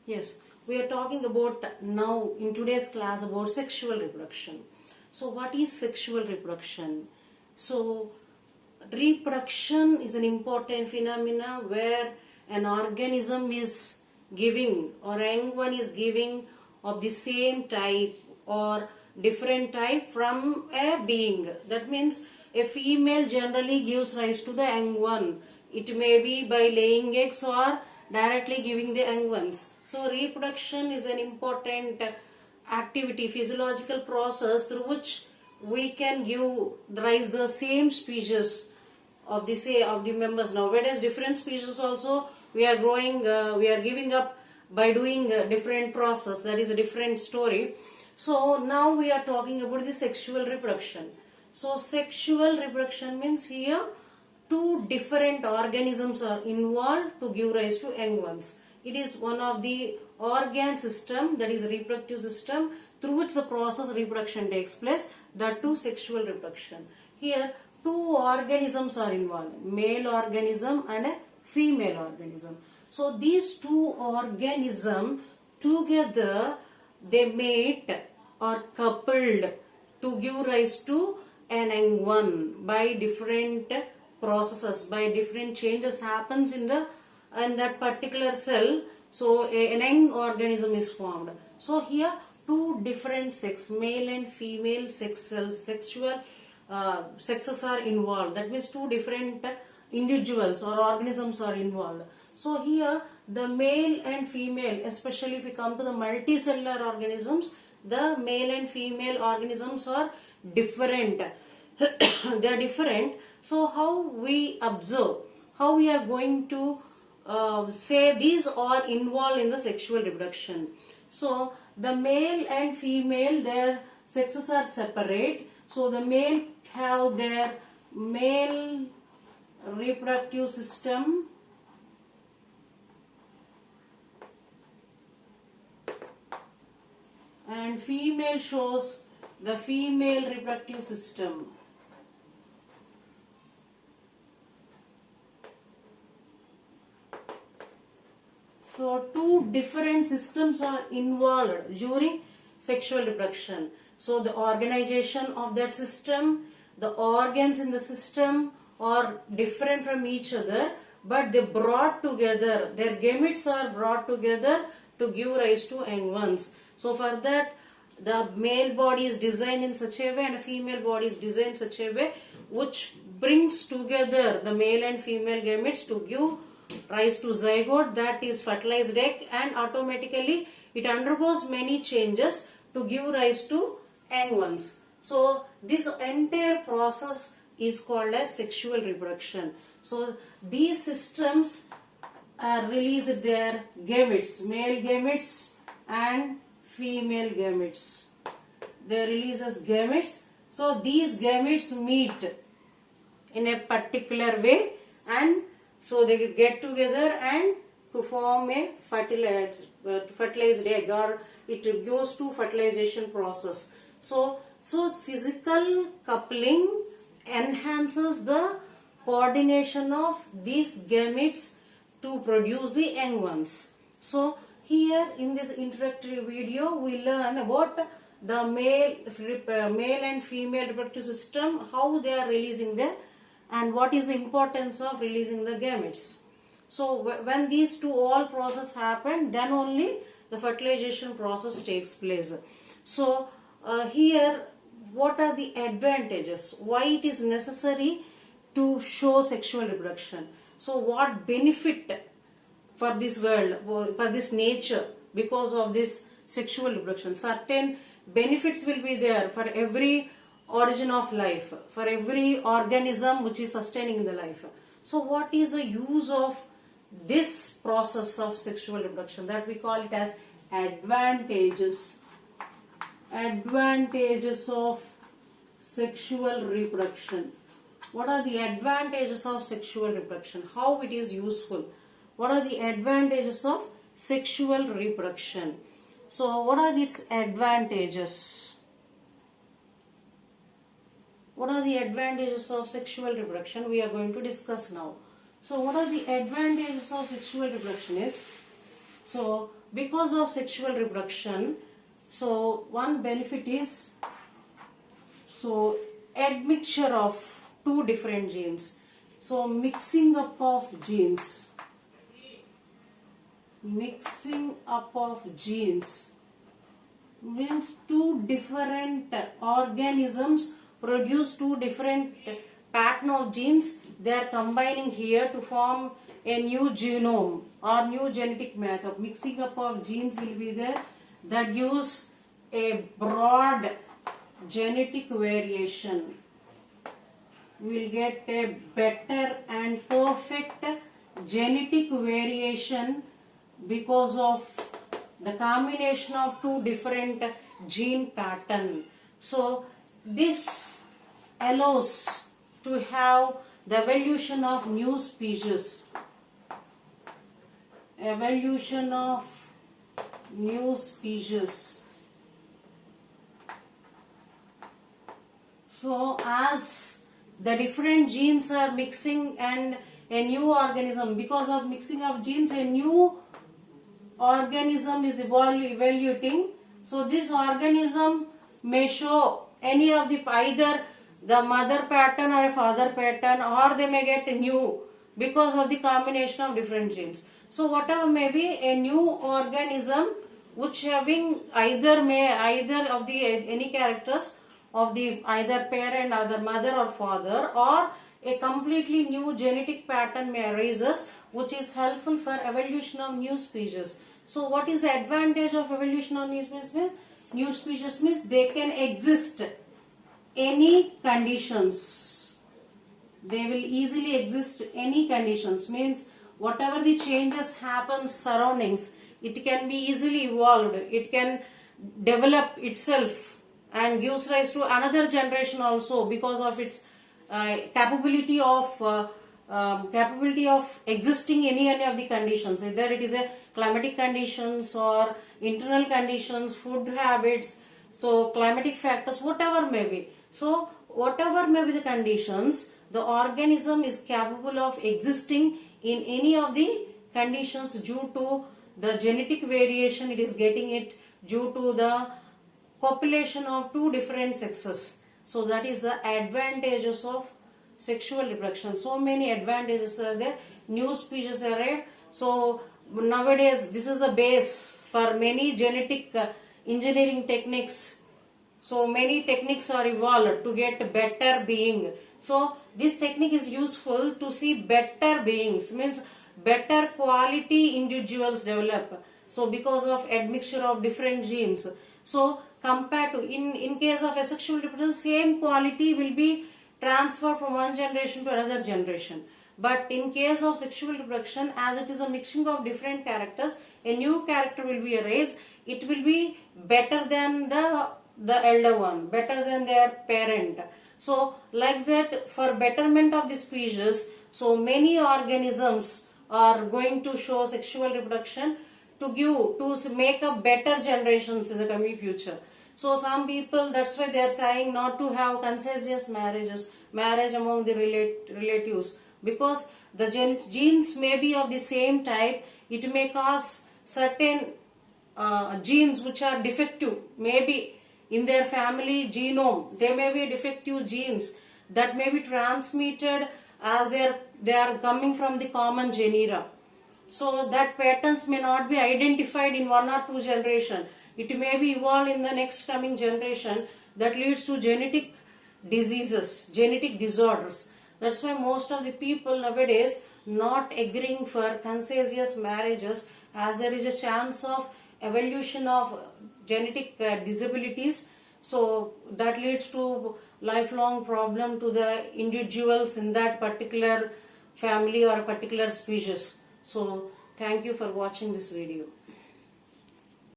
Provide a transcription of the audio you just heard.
Yes, we are talking about now in today's class about sexual reproduction. So, what is sexual reproduction? So, reproduction is an important phenomena where an organism is giving or a young one is giving of the same type or different type from a being. That means a female generally gives rise to the young one. It may be by laying eggs or directly giving the young ones. So reproduction is an important activity, physiological process through which we can give rise the same species of the members. Nowadays different species also we are growing, we are giving up by doing a different process. That is a different story. So now we are talking about the sexual reproduction. So sexual reproduction means here two different organisms are involved to give rise to young ones. It is one of the organ system, that is reproductive system, through which the process reproduction takes place, that too sexual reproduction. Here two organisms are involved, male organism and a female organism. So these two organisms together they mate or coupled to give rise to an young one by different processes, by different changes happens in that particular cell. So an young organism is formed. So here two different sex, male and female sex cells, sexual sexes are involved. That means two different individuals or organisms are involved. So here the male and female, especially if we come to the multicellular organisms, the male and female organisms are different. They are different. So how we observe, how we are going to say these are involved in the sexual reproduction. So the male and female, their sexes are separate. So the male have their male reproductive system and female shows the female reproductive system. So two different systems are involved during sexual reproduction. So the organization of that system, the organs in the system are different from each other, but they brought together, their gametes are brought together to give rise to young ones. So for that the male body is designed in such a way and a female body is designed in such a way which brings together the male and female gametes to give rise to zygote, that is fertilized egg, and automatically it undergoes many changes to give rise to young ones. So this entire process is called as sexual reproduction. So these systems release their gametes, male gametes and female gametes. They release as gametes. So these gametes meet in a particular way and so they get together and to form a fertilized egg, or it goes to fertilization process. So physical coupling enhances the coordination of these gametes to produce the young ones. So here in this introductory video we learn about the male and female reproductive system, how they are releasing them and what is the importance of releasing the gametes. So when these two all process happen, then only the fertilization process takes place. So here what are the advantages, why it is necessary to show sexual reproduction. So what benefit for this world, for this nature, because of this sexual reproduction. Certain benefits will be there for every origin of life, for every organism which is sustaining in the life. So what is the use of this process of sexual reproduction? That we call it as advantages. Advantages of sexual reproduction. What are the advantages of sexual reproduction? How it is useful? What are the advantages of sexual reproduction? So what are its advantages? What are the advantages of sexual reproduction? We are going to discuss now. So what are the advantages of sexual reproduction is, So because of sexual reproduction, so one benefit is so admixture of two different genes. So mixing up of genes. Mixing up of genes means two different organisms produce two different pattern of genes. They are combining here to form a new genome or new genetic makeup. Mixing up of genes will be there, that gives a broad genetic variation. We will get a better and perfect genetic variation because of the combination of two different gene pattern. So this allows to have the evolution of new species. Evolution of new species. So as the different genes are mixing and a new organism, because of mixing of genes, a new organism is evaluating. So this organism may show any of the either the mother pattern or a father pattern, or they may get new because of the combination of different genes. So whatever may be a new organism which having either of the any characters of the either parent or the mother or father, or a completely new genetic pattern may arise, which is helpful for evolution of new species. So what is the advantage of evolution of new species? New species means they can exist any conditions. They will easily exist any conditions, means whatever the changes happen surroundings, it can be easily evolved. It can develop itself and gives rise to another generation also because of its capability of existing any of the conditions, either it is a climatic conditions or internal conditions, food habits, so climatic factors, whatever may be. So whatever may be the conditions, the organism is capable of existing in any of the conditions due to the genetic variation it is getting it due to the population of two different sexes. So that is the advantages of sexual reproduction. So many advantages are there. New species are arrived. So nowadays this is the base for many genetic engineering techniques. So many techniques are evolved to get better being. So this technique is useful to see better beings, means better quality individuals develop. So because of admixture of different genes. So compared to in case of asexual reproduction, same quality will be transferred from one generation to another generation. But in case of sexual reproduction, as it is a mixing of different characters, a new character will be raised. It will be better than the elder one, better than their parent. So like that, for betterment of the species, so many organisms are going to show sexual reproduction to make a better generations in the coming future. So some people, that's why they are saying not to have consensuous marriage among the relatives, because the genes may be of the same type. It may cause certain genes which are defective, maybe in their family genome, there may be defective genes that may be transmitted as they are coming from the common genera. So that patterns may not be identified in one or two generation. It may be evolved in the next coming generation, that leads to genetic diseases, genetic disorders. That's why most of the people nowadays not agreeing for consensuous marriages, as there is a chance of evolution of genetic disabilities. So that leads to lifelong problem to the individuals in that particular family or a particular species. So thank you for watching this video.